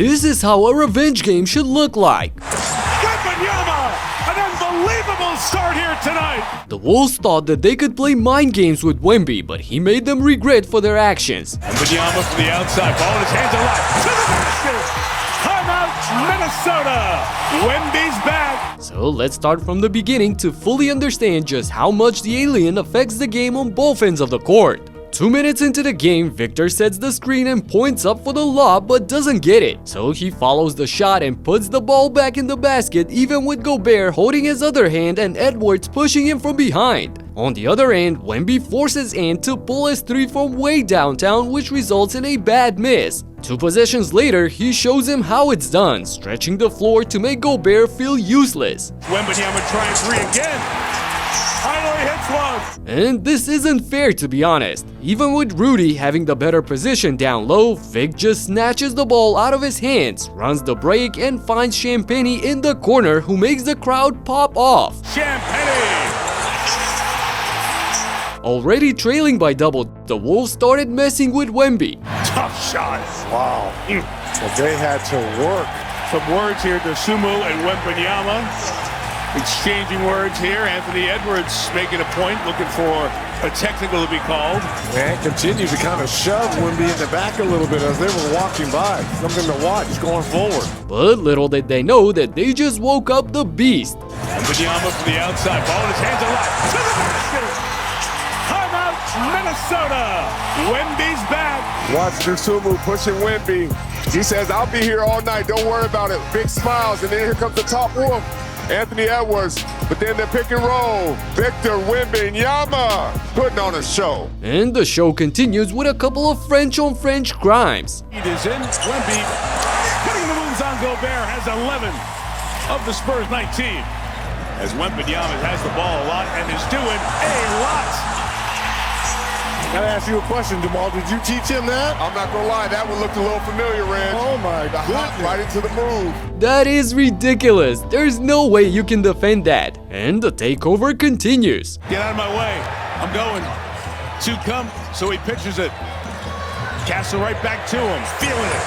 This is how a revenge game should look like. Wembanyama! An unbelievable start here tonight! The Wolves thought that they could play mind games with Wemby, but he made them regret for their actions. Wembanyama from the outside, ball in his hands alive. To the basket! Timeout, Minnesota! Wemby's back! So let's start from the beginning to fully understand just how much the alien affects the game on both ends of the court. 2 minutes into the game, Victor sets the screen and points up for the lob but doesn't get it. So he follows the shot and puts the ball back in the basket, even with Gobert holding his other hand and Edwards pushing him from behind. On the other end, Wemby forces Ant to pull his three from way downtown, which results in a bad miss. 2 possessions later, he shows him how it's done, stretching the floor to make Gobert feel useless. Wembanyama trying three again. Finally hits one. And this isn't fair, to be honest. Even with Rudy having the better position down low, Vic just snatches the ball out of his hands, runs the break, and finds Champagnie in the corner, who makes the crowd pop off. Champagnie! Already trailing by double, the Wolves started messing with Wemby. Tough shot. Wow. Well, they had to work. Some words here to Sumu and Wembanyama. Exchanging words here. Anthony Edwards making a point, looking for a technical to be called. And continues to kind of shove Wemby in the back a little bit as they were walking by. Something to watch going forward. But little did they know that they just woke up the beast. Wembanyama from the outside, ball in his hands alive. To the basket! Timeout, Minnesota! Wemby's back. Watch Sumu pushing Wemby. He says, I'll be here all night. Don't worry about it. Big smiles. And then here comes the top wolf, Anthony Edwards. But then the pick and roll. Victor Wembanyama putting on a show. And the show continues with a couple of French-on-French crimes. It is in. Wemby putting the moves on Gobert, has 11 of the Spurs 19. As Wembanyama has the ball a lot and is doing a lot. Gotta ask you a question, Jamal. Did you teach him that? I'm not gonna lie, that one looked a little familiar, Rand. Oh my God. Right into the move. That is ridiculous. There's no way you can defend that. And the takeover continues. Get out of my way. I'm going. 2 come, so he pitches it. Castle right back to him. Feeling it.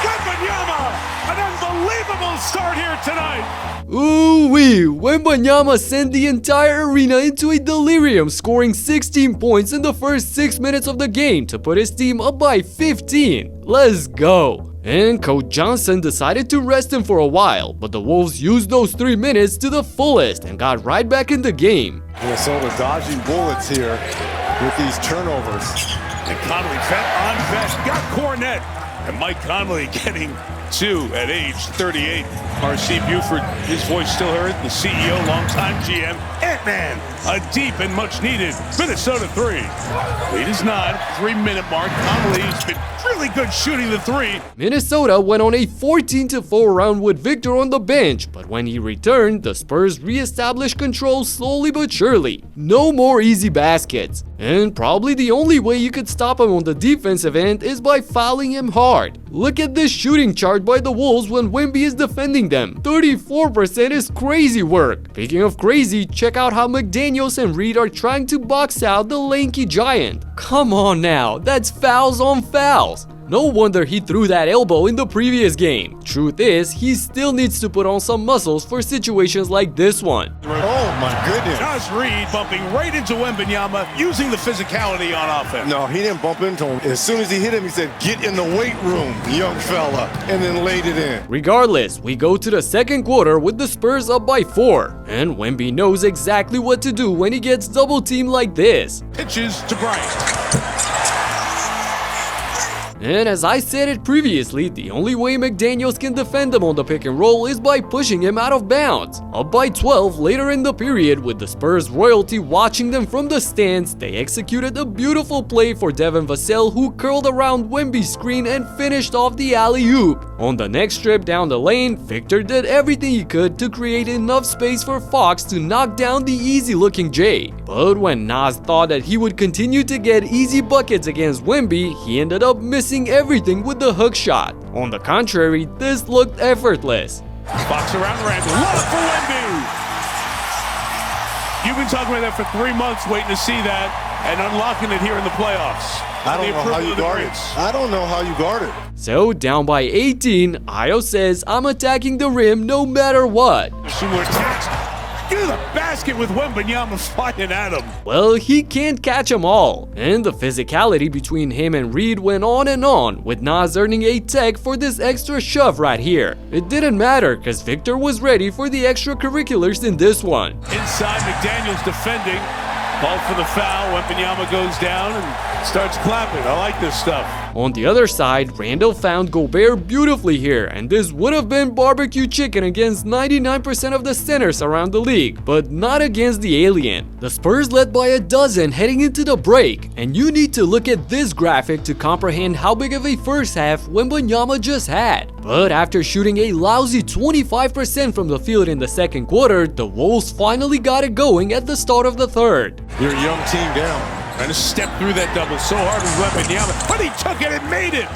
Wembanyama! An unbelievable start here tonight. Ooh-wee, Wembanyama sent the entire arena into a delirium, scoring 16 points in the first 6 minutes of the game to put his team up by 15. Let's go. And Coach Johnson decided to rest him for a while, but the Wolves used those 3 minutes to the fullest and got right back in the game. Minnesota dodging bullets here with these turnovers. And Conley vet on vet, got Cornette. And Mike Conley getting 2 at age 38. R.C. Buford, his voice still heard. The CEO, longtime GM. Ant-Man, a deep and much-needed Minnesota 3. Lead is 9, 3-minute mark. Conley's been really good shooting the 3. Minnesota went on a 14-4 run with Victor on the bench, but when he returned, the Spurs re-established control slowly but surely. No more easy baskets. And probably the only way you could stop him on the defensive end is by fouling him hard. Look at this shooting chart by the Wolves when Wemby is defending them. 34% is crazy work. Speaking of crazy, check out how McDaniels and Reed are trying to box out the lanky giant. Come on now, that's fouls on fouls. No wonder he threw that elbow in the previous game. Truth is, he still needs to put on some muscles for situations like this one. Oh my goodness. Josh Reed bumping right into Wembanyama, using the physicality on offense. No, he didn't bump into him. As soon as he hit him, he said, get in the weight room, young fella, and then laid it in. Regardless, we go to the second quarter with the Spurs up by 4. And Wemby knows exactly what to do when he gets double teamed like this. Pitches to Bryant. And as I said it previously, the only way McDaniels can defend him on the pick and roll is by pushing him out of bounds. Up by 12 later in the period, with the Spurs royalty watching them from the stands, they executed a beautiful play for Devin Vassell, who curled around Wemby's screen and finished off the alley-oop. On the next trip down the lane, Victor did everything he could to create enough space for Fox to knock down the easy-looking Jay. But when Nas thought that he would continue to get easy buckets against Wemby, he ended up missing everything with the hook shot. On the contrary, this looked effortless. Fox around the rim, love for Wemby! You've been talking about that for 3 months, waiting to see that, and unlocking it here in the playoffs. I don't know how you guard it. I don't know how you guard it. So down by 18, Ayo says, I'm attacking the rim no matter what. Sumo attacks. Get to the basket with Wembanyama flying at him. Well, he can't catch them all. And the physicality between him and Reed went on, with Nas earning a tech for this extra shove right here. It didn't matter because Victor was ready for the extracurriculars in this one. Inside, McDaniels defending. Called for the foul. Wembanyama goes down and starts clapping. I like this stuff. On the other side, Randall found Gobert beautifully here, and this would have been barbecue chicken against 99% of the centers around the league, but not against the alien. The Spurs led by a dozen heading into the break, and you need to look at this graphic to comprehend how big of a first half Wembanyama just had. But after shooting a lousy 25% from the field in the second quarter, the Wolves finally got it going at the start of the third. You're a young team down. Trying to step through that double so hard with Wembanyama, but he took it and made it.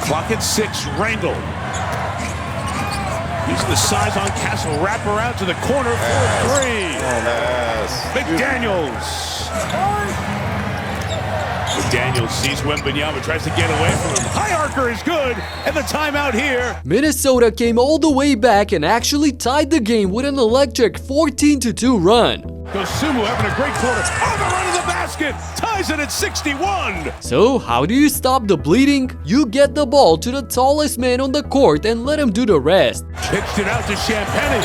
Clock at 6, Randall. Using the size on Castle, wrap around to the corner for 3. McDaniels. McDaniels sees Wembanyama, tries to get away from him. High archer is good, and the timeout here. Minnesota came all the way back and actually tied the game with an electric 14-2 run. Sumo having a great quarter. On the run of the basket. Ties it at 61. So how do you stop the bleeding? You get the ball to the tallest man on the court and let him do the rest. Pitched it out to Champagnie.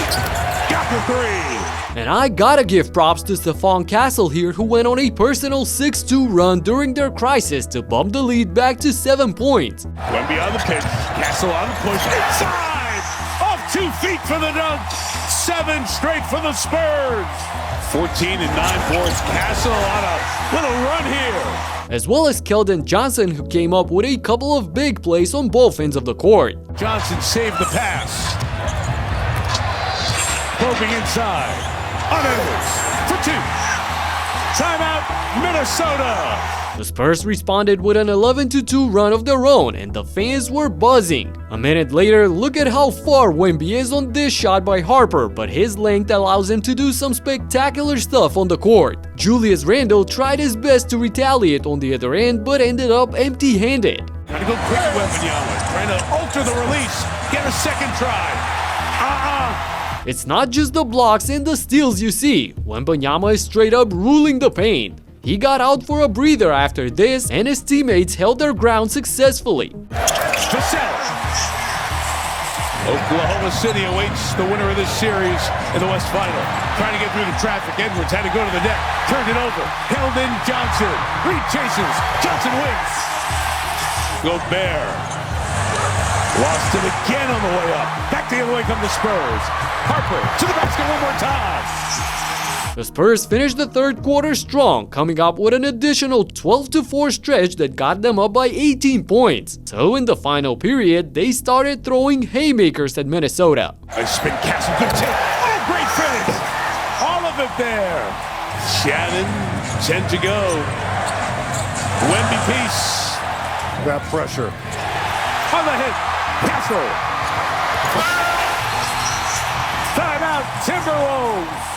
Got the 3. And I gotta give props to Stephon Castle here, who went on a personal 6-2 run during their crisis to bump the lead back to 7 points. Wemby on the pitch. Castle on the push. Inside. Off 2 feet for the dunk. 7 straight for the Spurs. 14 and 9 boards. Castle on a little run here. As well as Keldon Johnson, who came up with a couple of big plays on both ends of the court. Johnson saved the pass. Probing inside. On Edwards for 2. Timeout, Minnesota. The Spurs responded with an 11-2 run of their own, and the fans were buzzing. A minute later, look at how far Wemby is on this shot by Harper, but his length allows him to do some spectacular stuff on the court. Julius Randle tried his best to retaliate on the other end, but ended up empty-handed. Trying to go quick, Wembanyama. Trying to alter the release. Get a second try. It's not just the blocks and the steals you see. Wembanyama is straight up ruling the paint. He got out for a breather after this, and his teammates held their ground successfully. Oklahoma City awaits the winner of this series in the West Final. Trying to get through the traffic. Edwards had to go to the net. Turned it over. Held in Johnson. Reed chases. Johnson wins. Gobert. Lost it again on the way up. Back the other way come the Spurs. Harper to the basket one more time. The Spurs finished the third quarter strong, coming up with an additional 12-4 stretch that got them up by 18 points. So in the final period, they started throwing haymakers at Minnesota. Nice spin, Castle, good take. Oh, great finish. All of it there. Shannon, 10 to go. Wemby piece. That pressure. On the hit, Castle. Timeout, Timberwolves.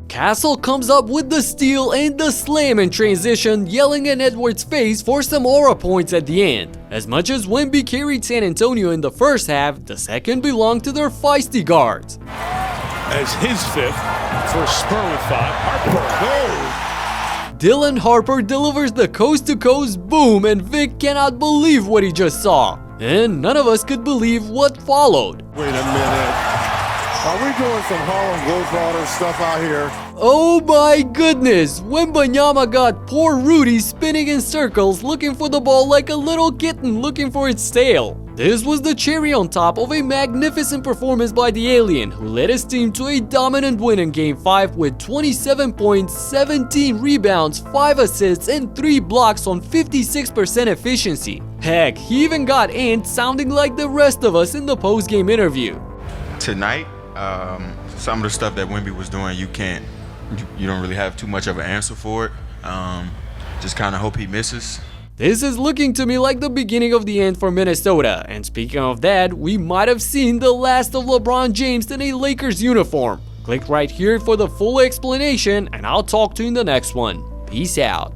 Castle comes up with the steal and the slam in transition, yelling in Edwards' face for some aura points at the end. As much as Wemby carried San Antonio in the first half, the second belonged to their feisty guards. As his 5th, for Spur with 5, Harper. Dylan Harper delivers the coast-to-coast boom, and Vic cannot believe what he just saw. And none of us could believe what followed. Wait a minute. Are we doing some Harlem Globetrotter stuff out here? Oh my goodness! Wembanyama got poor Rudy spinning in circles looking for the ball like a little kitten looking for its tail. This was the cherry on top of a magnificent performance by the alien, who led his team to a dominant win in Game 5 with 27 points, 17 rebounds, 5 assists, and 3 blocks on 56% efficiency. Heck, he even got Ant sounding like the rest of us in the post-game interview. Tonight, some of the stuff that Wemby was doing, you don't really have too much of an answer for it. Just kind of hope he misses. This is looking to me like the beginning of the end for Minnesota, and speaking of that, we might have seen the last of LeBron James in a Lakers uniform. Click right here for the full explanation, and I'll talk to you in the next one. Peace out.